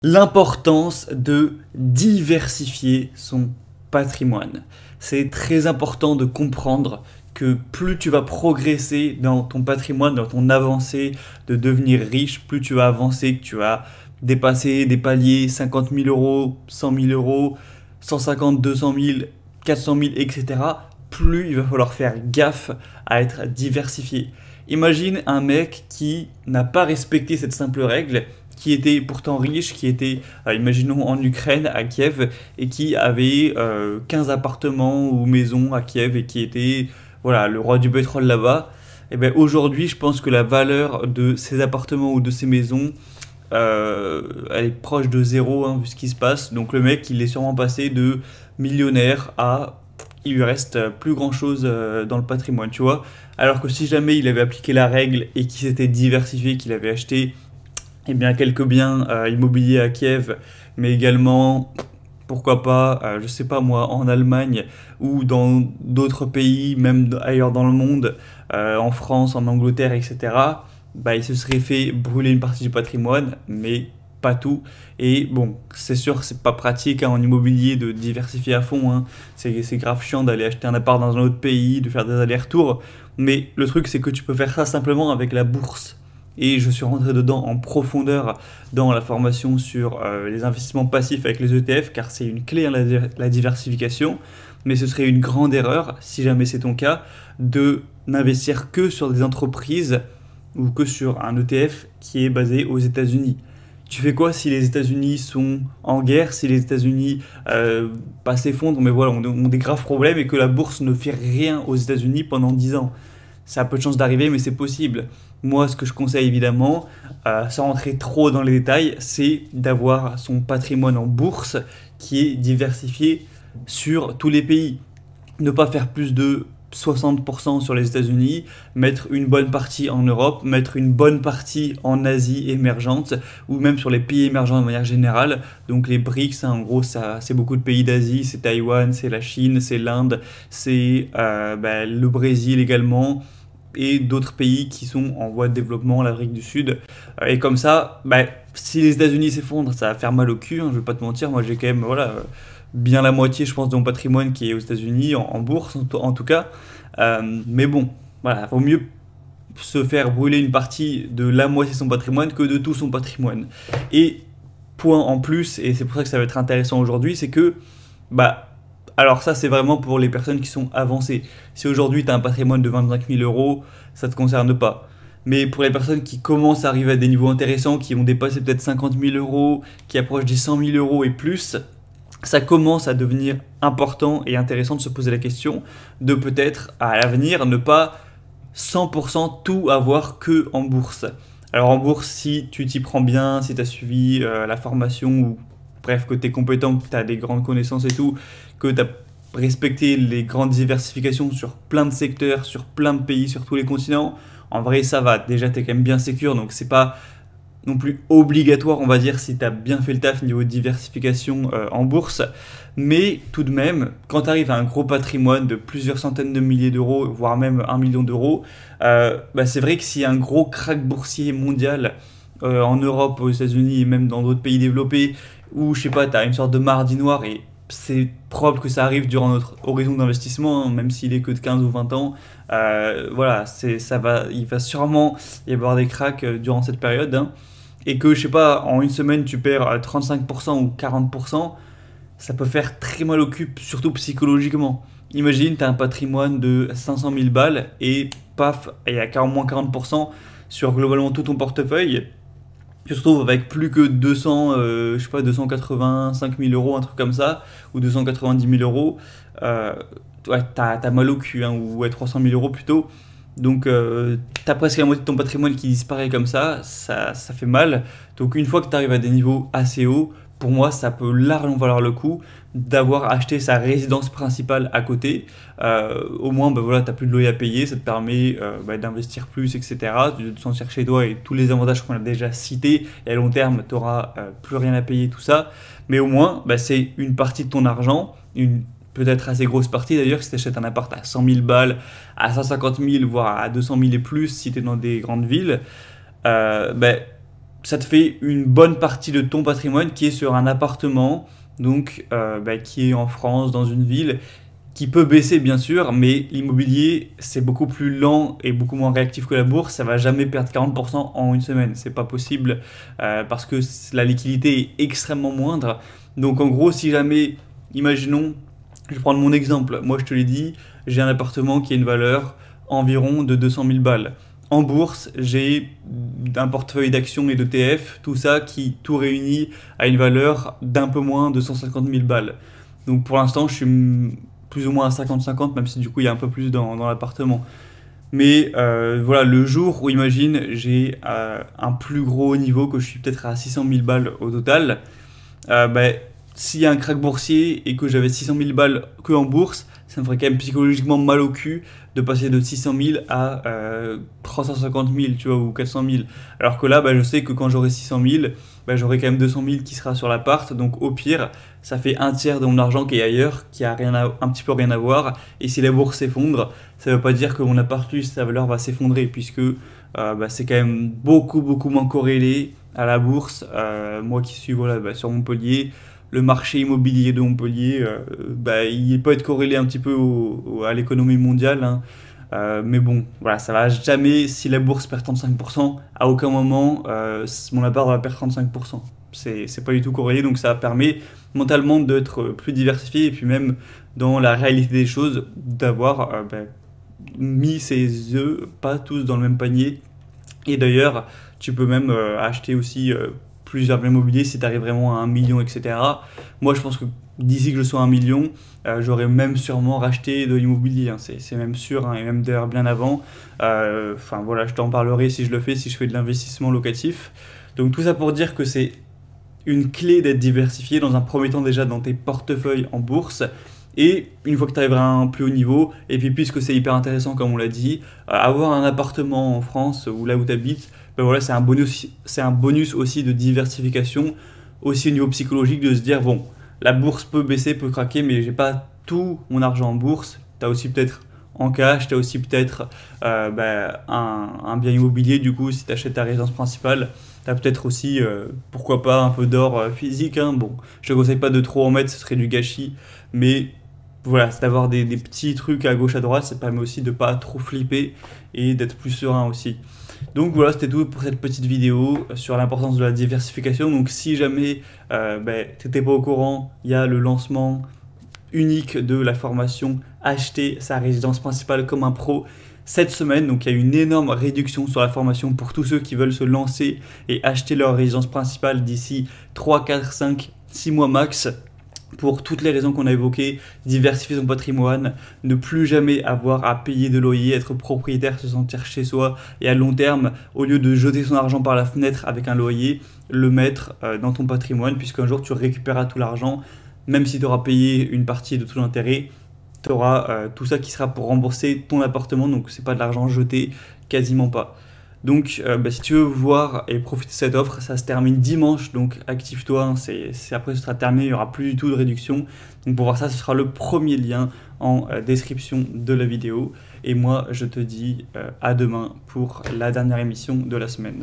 L'importance de diversifier son patrimoine. C'est très important de comprendre que plus tu vas progresser dans ton patrimoine, dans ton avancée de devenir riche, plus tu vas avancer, que tu vas dépasser des paliers 50 000 euros, 100 000 euros, 150, 200 000, 400 000, etc., plus il va falloir faire gaffe à être diversifié. Imagine un mec qui n'a pas respecté cette simple règle, qui était pourtant riche, qui était, imaginons, en Ukraine, à Kiev, et qui avait 15 appartements ou maisons à Kiev, et qui était voilà, le roi du pétrole là-bas. Et bien aujourd'hui, je pense que la valeur de ces appartements ou de ces maisons, elle est proche de zéro, hein, vu ce qui se passe. Donc le mec, il est sûrement passé de millionnaire à il lui reste plus grand chose dans le patrimoine, tu vois. Alors que si jamais il avait appliqué la règle et qu'il s'était diversifié, qu'il avait acheté eh bien, quelques biens immobiliers à Kiev, mais également, pourquoi pas, je sais pas moi, en Allemagne ou dans d'autres pays, même ailleurs dans le monde, en France, en Angleterre, etc., bah, il se serait fait brûler une partie du patrimoine, mais pas tout. Et bon, c'est sûr que c'est pas pratique hein, en immobilier de diversifier à fond. Hein. C'est grave chiant d'aller acheter un appart dans un autre pays, de faire des allers-retours. Mais le truc, c'est que tu peux faire ça simplement avec la bourse. Et je suis rentré dedans en profondeur dans la formation sur les investissements passifs avec les ETF, car c'est une clé à la diversification. Mais ce serait une grande erreur, si jamais c'est ton cas, de n'investir que sur des entreprises ou que sur un ETF qui est basé aux États-Unis. Tu fais quoi si les États-Unis sont en guerre, si les États-Unis pas s'effondrent, mais voilà, ont des graves problèmes et que la bourse ne fait rien aux États-Unis pendant 10 ans? Ça a peu de chance d'arriver, mais c'est possible. Moi, ce que je conseille évidemment, sans rentrer trop dans les détails, c'est d'avoir son patrimoine en bourse qui est diversifié sur tous les pays. Ne pas faire plus de 60% sur les États-Unis, mettre une bonne partie en Europe, mettre une bonne partie en Asie émergente, ou même sur les pays émergents de manière générale. Donc les BRICS, hein, en gros, ça, c'est beaucoup de pays d'Asie, c'est Taïwan, c'est la Chine, c'est l'Inde, c'est le Brésil également, et d'autres pays qui sont en voie de développement, l'Afrique du Sud. Et comme ça, si les États-Unis s'effondrent, ça va faire mal au cul, hein, je vais pas te mentir, moi j'ai quand même voilà, bien la moitié, je pense, de mon patrimoine qui est aux États-Unis, en bourse en tout cas. Mais bon, voilà, vaut mieux se faire brûler une partie de la moitié de son patrimoine que de tout son patrimoine. Et point en plus, et c'est pour ça que ça va être intéressant aujourd'hui, c'est que, alors ça c'est vraiment pour les personnes qui sont avancées. Si aujourd'hui tu as un patrimoine de 25 000 euros, ça ne te concerne pas. Mais pour les personnes qui commencent à arriver à des niveaux intéressants, qui vont dépasser peut-être 50 000 euros, qui approchent des 100 000 euros et plus, ça commence à devenir important et intéressant de se poser la question de peut-être à l'avenir ne pas 100% tout avoir que en bourse. Alors en bourse, si tu t'y prends bien, si tu as suivi la formation ou bref que tu es compétent, que tu as des grandes connaissances et tout, que tu as respecté les grandes diversifications sur plein de secteurs, sur plein de pays, sur tous les continents, en vrai ça va. Déjà tu es quand même bien sécure, donc c'est pas non plus obligatoire, on va dire, si tu as bien fait le taf niveau diversification en bourse. Mais tout de même, quand tu arrives à un gros patrimoine de plusieurs centaines de milliers d'euros, voire même 1 million d'euros, c'est vrai que s'il y a un gros crack boursier mondial en Europe, aux États-Unis et même dans d'autres pays développés, où je sais pas, tu as une sorte de mardi noir et c'est probable que ça arrive durant notre horizon d'investissement, hein, même s'il est que de 15 ou 20 ans. Voilà, il va sûrement y avoir des cracks durant cette période. Hein, et que, je sais pas, en une semaine, tu perds 35% ou 40%, ça peut faire très mal au cul, surtout psychologiquement. Imagine, tu as un patrimoine de 500 000 balles et paf, il y a moins 40% sur globalement tout ton portefeuille. Tu te retrouves avec plus que 200, je sais pas, 285 000 euros, un truc comme ça, ou 290 000 euros. Euh, ouais, t'as mal au cul, hein, ou ouais, 300 000 euros plutôt. Donc, t'as presque la moitié de ton patrimoine qui disparaît comme ça fait mal. Donc, une fois que tu arrives à des niveaux assez hauts, pour moi, ça peut largement valoir le coup d'avoir acheté sa résidence principale à côté. Au moins, voilà, t'as plus de loyer à payer, ça te permet d'investir plus, etc., de te sentir chez toi et tous les avantages qu'on a déjà cités. Et à long terme, tu n'auras plus rien à payer, tout ça. Mais au moins, c'est une partie de ton argent, une peut-être assez grosse partie d'ailleurs, si tu achètes un appart à 100 000 balles, à 150 000, voire à 200 000 et plus, si tu es dans des grandes villes, ça te fait une bonne partie de ton patrimoine qui est sur un appartement, donc qui est en France, dans une ville, qui peut baisser bien sûr, mais l'immobilier c'est beaucoup plus lent et beaucoup moins réactif que la bourse, ça va jamais perdre 40% en une semaine, c'est pas possible parce que la liquidité est extrêmement moindre. Donc en gros, si jamais, imaginons, je vais prendre mon exemple, moi je te l'ai dit, j'ai un appartement qui a une valeur environ de 200 000 balles. En bourse, j'ai un portefeuille d'actions et d'ETF, tout ça qui tout réunit à une valeur d'un peu moins de 150 000 balles. Donc pour l'instant, je suis plus ou moins à 50-50, même si du coup il y a un peu plus dans l'appartement. Mais voilà, le jour où, imagine, j'ai un plus gros niveau, que je suis peut-être à 600 000 balles au total, s'il y a un crack boursier et que j'avais 600 000 balles que en bourse, ça me ferait quand même psychologiquement mal au cul de passer de 600 000 à 350 000, tu vois, ou 400 000. Alors que là, je sais que quand j'aurai 600 000, j'aurai quand même 200 000 qui sera sur l'appart. Donc au pire, ça fait un tiers de mon argent qui est ailleurs, qui a un petit peu rien à voir. Et si la bourse s'effondre, ça ne veut pas dire que mon appart, lui, sa valeur va s'effondrer, puisque c'est quand même beaucoup, beaucoup moins corrélé à la bourse. Moi qui suis sur Montpellier, le marché immobilier de Montpellier, il peut être corrélé un petit peu à l'économie mondiale, hein. Mais bon, voilà, ça va jamais, si la bourse perd 35%, à aucun moment mon appart va perdre 35%. C'est pas du tout corrélé, donc ça permet mentalement d'être plus diversifié et puis même dans la réalité des choses, d'avoir mis ses œufs pas tous dans le même panier. Et d'ailleurs, tu peux même acheter aussi plusieurs biens immobiliers si tu arrives vraiment à 1 million, etc. Moi, je pense que d'ici que je sois à 1 million, j'aurais même sûrement racheté de l'immobilier, hein. C'est même sûr, hein, et même d'ailleurs bien avant. Voilà, je t'en parlerai si je le fais, si je fais de l'investissement locatif. Donc tout ça pour dire que c'est une clé d'être diversifié dans un premier temps déjà dans tes portefeuilles en bourse. Et une fois que tu arriveras à un plus haut niveau, et puis puisque c'est hyper intéressant comme on l'a dit, avoir un appartement en France ou là où tu habites, voilà, c'est un bonus aussi de diversification, aussi au niveau psychologique, de se dire bon, la bourse peut baisser, peut craquer, mais j'ai pas tout mon argent en bourse. Tu as aussi peut-être en cash, tu as aussi peut-être un bien immobilier, du coup si tu achètes ta résidence principale, tu as peut-être aussi, pourquoi pas, un peu d'or physique, hein. Bon, je ne conseille pas de trop en mettre, ce serait du gâchis, mais voilà, c'est d'avoir des petits trucs à gauche à droite, ça permet aussi de pas trop flipper et d'être plus serein aussi. Donc voilà, c'était tout pour cette petite vidéo sur l'importance de la diversification. Donc si jamais tu n'étais pas au courant, il y a le lancement unique de la formation Acheter sa résidence principale comme un pro cette semaine. Donc il y a une énorme réduction sur la formation pour tous ceux qui veulent se lancer et acheter leur résidence principale d'ici 3, 4, 5, 6 mois max. Pour toutes les raisons qu'on a évoquées, diversifier son patrimoine, ne plus jamais avoir à payer de loyer, être propriétaire, se sentir chez soi, et à long terme, au lieu de jeter son argent par la fenêtre avec un loyer, le mettre dans ton patrimoine, puisqu'un jour tu récupéreras tout l'argent, même si tu auras payé une partie de tout l'intérêt, tu auras tout ça qui sera pour rembourser ton appartement, donc c'est pas de l'argent jeté, quasiment pas. Donc si tu veux voir et profiter de cette offre, ça se termine dimanche, donc active-toi, hein. Après ce sera terminé, il n'y aura plus du tout de réduction. Donc pour voir ça, ce sera le premier lien en description de la vidéo. Et moi, je te dis à demain pour la dernière émission de la semaine.